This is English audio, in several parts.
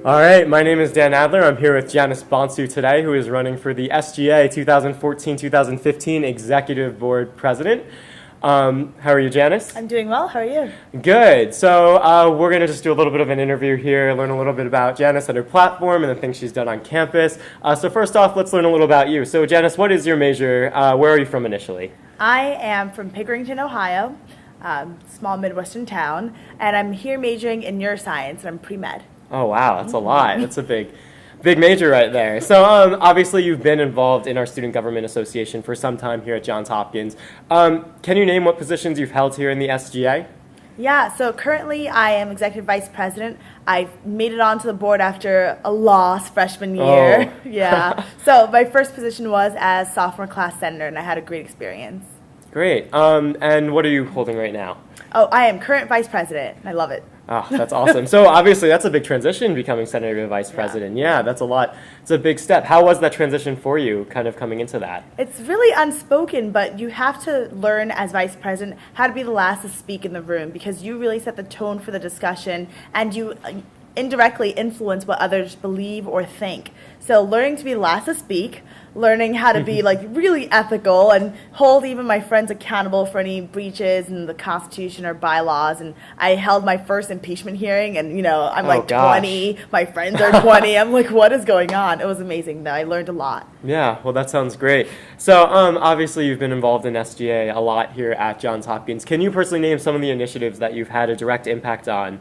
All right, my name is Dan Adler. I'm here with Janice Bonsu today, who is running for the SGA 2014-2015 Executive Board President. How are you, Janice? I'm doing well. How are you? Good. So we're going to just do a little bit of an interview here, learn a little bit about Janice and her platform and the things she's done on campus. So first off, let's learn a little about you. So Janice, what is your major? Where are you from initially? I am from Pickerington, Ohio, small Midwestern town, and I'm here majoring in neuroscience, and I'm pre-med. Oh, wow, that's a lot. That's a big major right there. So obviously you've been involved in our Student Government Association for some time here at Johns Hopkins. Can you name what positions you've held here in the SGA? Yeah, so currently I am Executive Vice President. I made it onto the board after a loss freshman year. Oh. Yeah. So my first position was as sophomore class senator, and I had a great experience. Great. And what are you holding right now? Oh, I am current Vice President, and I love it. Oh, that's awesome. So obviously that's a big transition, becoming Senator to Vice President. Yeah, that's a lot. It's a big step. How was that transition for you, kind of coming into that? It's really unspoken, but you have to learn as Vice President how to be the last to speak in the room, because you really set the tone for the discussion, and you indirectly influence what others believe or think. So learning to be the last to speak, learning how to be like really ethical and hold even my friends accountable for any breaches in the Constitution or bylaws. And I held my first impeachment hearing, and I'm like 20, my friends are 20. I'm like, what is going on? It was amazing though. I learned a lot. Yeah, well, that sounds great. So obviously you've been involved in SGA a lot here at Johns Hopkins. Can you personally name some of the initiatives that you've had a direct impact on?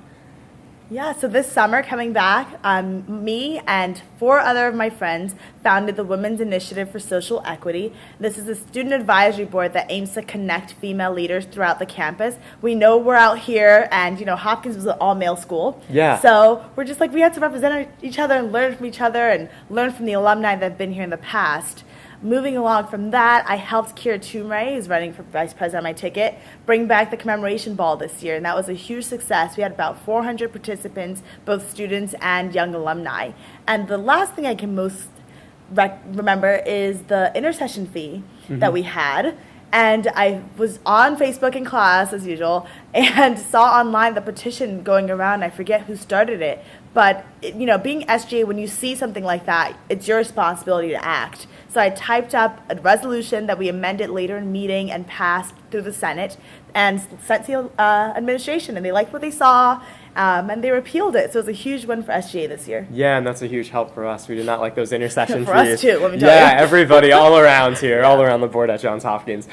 Yeah, so this summer coming back, me and 4 other of my friends founded the Women's Initiative for Social Equity. This is a student advisory board that aims to connect female leaders throughout the campus. We know we're out here, and Hopkins was an all-male school. Yeah. So we're just like, we had to represent each other and learn from each other and learn from the alumni that have been here in the past. Moving along from that, I helped Kira Toomray, who's running for Vice President on my ticket, bring back the commemoration ball this year, and that was a huge success. We had about 400 participants, both students and young alumni. And the last thing I can most remember is the intercession fee that we had. And I was on Facebook in class, as usual, and saw online the petition going around. I forget who started it. But, being SGA, when you see something like that, it's your responsibility to act. So I typed up a resolution that we amended later in meeting and passed through the Senate and sent to the administration. And they liked what they saw, and they repealed it. So it was a huge win for SGA this year. Yeah, and that's a huge help for us. We did not like those intercession fees. For us too, let me tell you. Yeah, everybody all around here, all around the board at Johns Hopkins.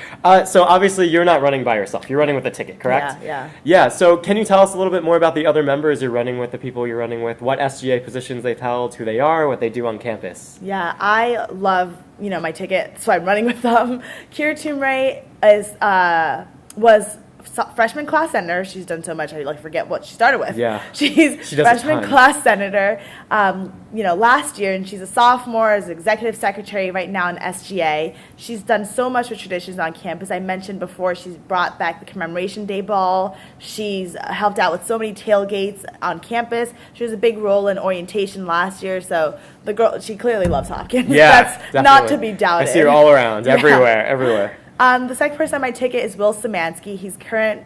So obviously you're not running by yourself. You're running with a ticket, correct? Yeah. Yeah, so can you tell us a little bit more about the other members you're running with, the people you're running with, what SGA positions they've held, who they are, what they do on campus? Yeah, I love, my ticket, so I'm running with them. Kira Toomray was freshman class senator. She's done so much I forget what she started with. Yeah, she's freshman class senator. Last year, and she's a sophomore as executive secretary right now in SGA. She's done so much with traditions on campus. I mentioned before she's brought back the commemoration day ball. She's helped out with so many tailgates on campus. She has a big role in orientation last year. So the girl, she clearly loves Hopkins. Yeah, that's definitely. Not to be doubted. I see her all around, everywhere. The second person on my ticket is Will Szymanski. He's current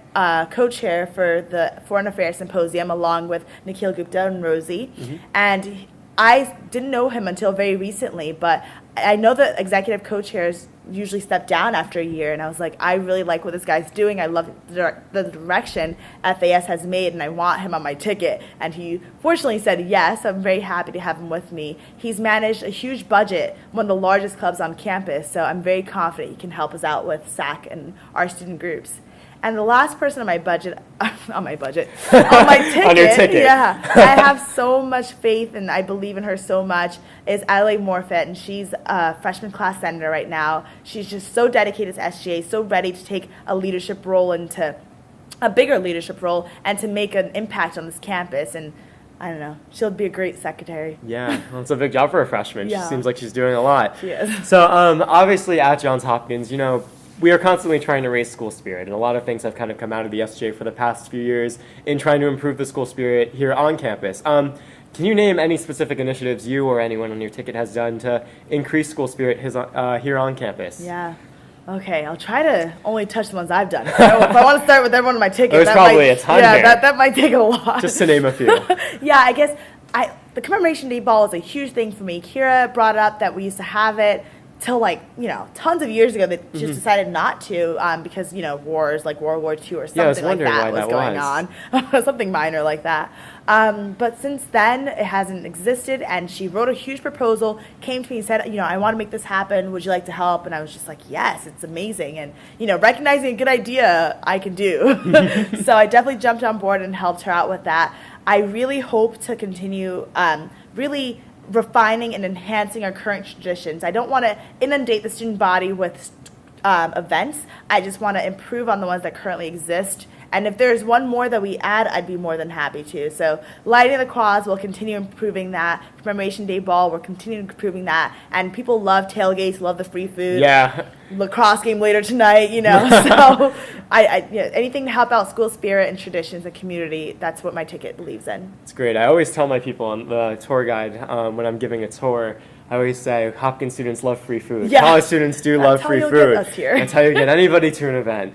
co-chair for the Foreign Affairs Symposium, along with Nikhil Gupta and Rosie. And I didn't know him until very recently, but I know that executive co-chairs usually step down after a year, and I was like, I really like what this guy's doing. I love the direction FAS has made, and I want him on my ticket. And he fortunately said yes. I'm very happy to have him with me. He's managed a huge budget, one of the largest clubs on campus, so I'm very confident he can help us out with SAC and our student groups. And the last person on my ticket, On your ticket. Yeah, I have so much faith and I believe in her so much, is Adelaide Morfett, and she's a freshman class senator right now. She's just so dedicated to SGA, so ready to take a leadership role into a bigger leadership role and to make an impact on this campus. And I don't know, she'll be a great secretary. Yeah, well, it's a big job for a freshman. Yeah. She seems like she's doing a lot. She is. So obviously at Johns Hopkins, we are constantly trying to raise school spirit, and a lot of things have kind of come out of the SGA for the past few years in trying to improve the school spirit here on campus. Can you name any specific initiatives you or anyone on your ticket has done to increase school spirit here on campus? Yeah. Okay, I'll try to only touch the ones I've done. If I want to start with everyone on my ticket, there's probably a ton here. That might take a lot. Just to name a few. Yeah, I guess the commemoration day ball is a huge thing for me. Kira brought up that we used to have it till tons of years ago. They just decided not to because wars like World War II or something like that was going on, something minor like that. But since then, it hasn't existed. And she wrote a huge proposal, came to me and said, I want to make this happen. Would you like to help? And I was just like, yes, it's amazing. And recognizing a good idea, I can do. So I definitely jumped on board and helped her out with that. I really hope to continue really refining and enhancing our current traditions. I don't want to inundate the student body with events. I just want to improve on the ones that currently exist. And if there's one more that we add, I'd be more than happy to. So lighting the cause, we'll continue improving that. Commemoration Day Ball, we're continuing improving that. And people love tailgates, love the free food. Yeah. Lacrosse game later tonight, So anything to help out school spirit and traditions and community, that's what my ticket believes in. It's great. I always tell my people on the tour guide when I'm giving a tour, I always say Hopkins students love free food. Yeah. College students do love free food. Get us here. That's how you get anybody to an event.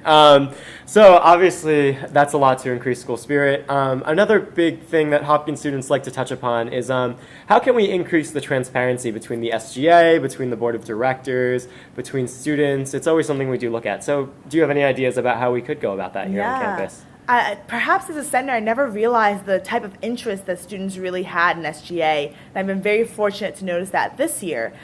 So obviously that's a lot to increase school spirit. Another big thing that Hopkins students like to touch upon is how can we increase the transparency between the SGA, between the board of directors, between students? It's always something we do look at. So do you have any ideas about how we could go about that here on campus? Perhaps as a sender, I never realized the type of interest that students really had in SGA. And I've been very fortunate to notice that this year.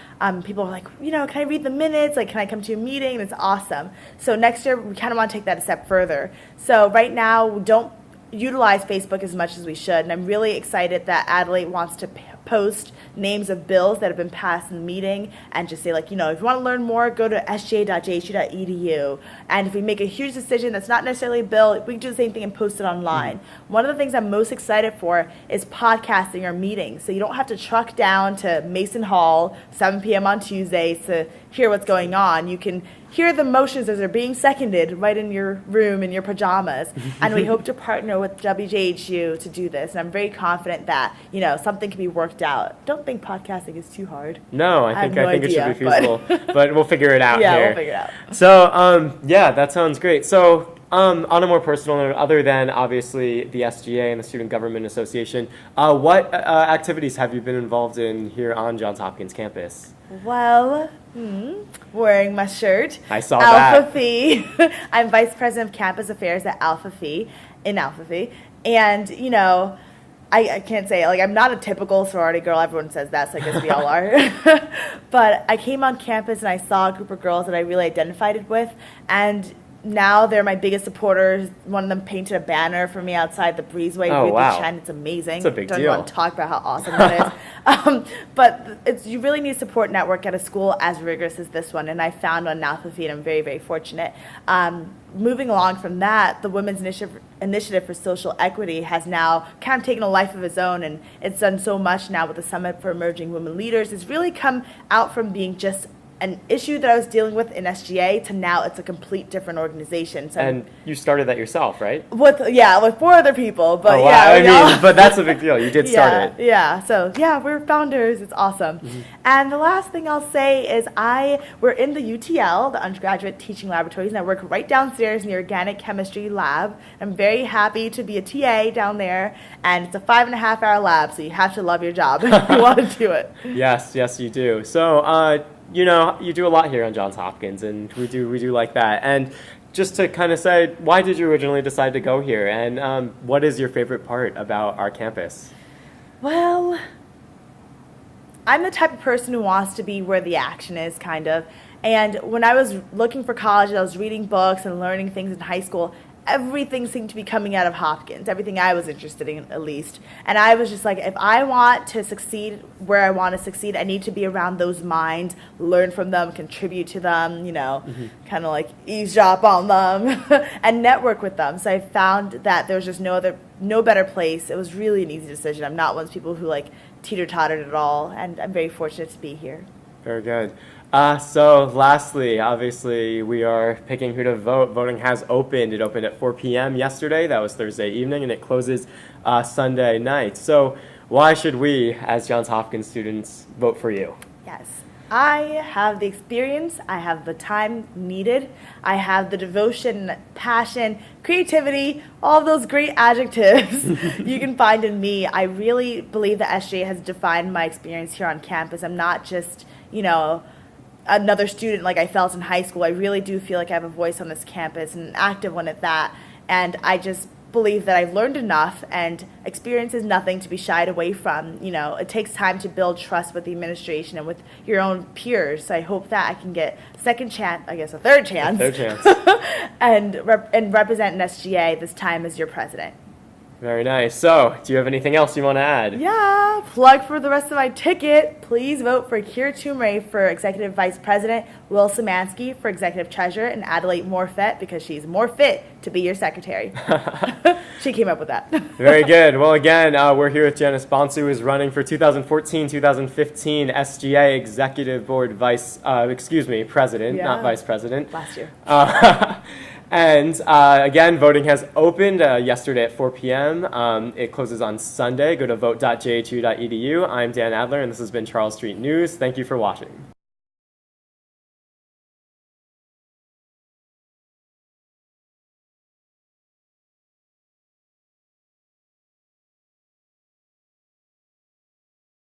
People are like, can I read the minutes? Like, can I come to a meeting? And it's awesome. So next year, we kind of want to take that a step further. So right now, we don't utilize Facebook as much as we should. And I'm really excited that Adelaide wants to post names of bills that have been passed in the meeting and just say, if you want to learn more, go to sga.jhu.edu. And if we make a huge decision that's not necessarily a bill, we can do the same thing and post it online. One of the things I'm most excited for is podcasting our meetings. So you don't have to truck down to Mason Hall, 7 p.m. on Tuesdays to hear what's going on. You can hear the motions as they're being seconded right in your room in your pajamas. And we hope to partner with WJHU to do this. And I'm very confident that, something can be worked out. Don't think podcasting is too hard. No, I think it should be feasible. But we'll figure it out here. Yeah, we'll figure it out. So, that sounds great. So, on a more personal note, other than obviously the SGA and the Student Government Association, what activities have you been involved in here on Johns Hopkins campus? Well, wearing my shirt. I saw Alpha that. Phi. I'm Vice President of Campus Affairs at Alpha Phi, in Alpha Phi. And, I can't say, I'm not a typical sorority girl. Everyone says that, so I guess we all are. But I came on campus and I saw a group of girls that I really identified with. And now they're my biggest supporters. One of them painted a banner for me outside the breezeway. Oh, wow. It's amazing. It's a big Don't deal. want to talk about how awesome that is. But you really need a support network at a school as rigorous as this one. And I found one in Alpha Phi, and I'm very, very fortunate. Moving along from that, the Women's Initiative for Social Equity has now kind of taken a life of its own, and it's done so much now with the Summit for Emerging Women Leaders. It's really come out from being just an issue that I was dealing with in SGA to now it's a complete different organization. So And you started that yourself, right? with 4 other people, but Oh, wow. But that's a big deal. You did start it. Yeah. So we're founders. It's awesome. And the last thing I'll say is we're in the UTL, the Undergraduate Teaching Laboratories, and I work right downstairs in the Organic Chemistry Lab. I'm very happy to be a TA down there, and it's a 5.5-hour lab, so you have to love your job if you want to do it. Yes, you do. So, you do a lot here on Johns Hopkins, and we do like that. And just to kind of say, why did you originally decide to go here, and what is your favorite part about our campus? Well, I'm the type of person who wants to be where the action is, kind of. And when I was looking for college, I was reading books and learning things in high school. Everything seemed to be coming out of Hopkins, everything I was interested in, at least. And I was just like, if I want to succeed where I want to succeed, I need to be around those minds, learn from them, contribute to them, kind of like eavesdrop on them and network with them. So I found that there was just no better place. It was really an easy decision. I'm not one of those people who teeter-tottered at all, and I'm very fortunate to be here. Very good. So lastly, obviously, we are picking who to vote. Voting has opened. It opened at 4 p.m. yesterday. That was Thursday evening, and it closes Sunday night. So why should we, as Johns Hopkins students, vote for you? Yes. I have the experience, I have the time needed, I have the devotion, passion, creativity, all those great adjectives you can find in me. I really believe that SGA has defined my experience here on campus. I'm not just, another student like I felt in high school. I really do feel like I have a voice on this campus, and an active one at that. And I just believe that I've learned enough, and experience is nothing to be shied away from. It takes time to build trust with the administration and with your own peers. So I hope that I can get a second chance, I guess a third chance, and represent an SGA this time as your president. Very nice. So, do you have anything else you want to add? Yeah, plug for the rest of my ticket. Please vote for Kira Toomray for Executive Vice President, Will Szymanski for Executive Treasurer, and Adelaide Morfett because she's more fit to be your secretary. She came up with that. Very good. Well, again, we're here with Janice Bonsu, who is running for 2014-2015 SGA Executive Board President, not Vice President. Last year. And again, voting has opened yesterday at 4 p.m. It closes on Sunday. Go to vote.jhu.edu. I'm Dan Adler, and this has been Charles Street News. Thank you for watching.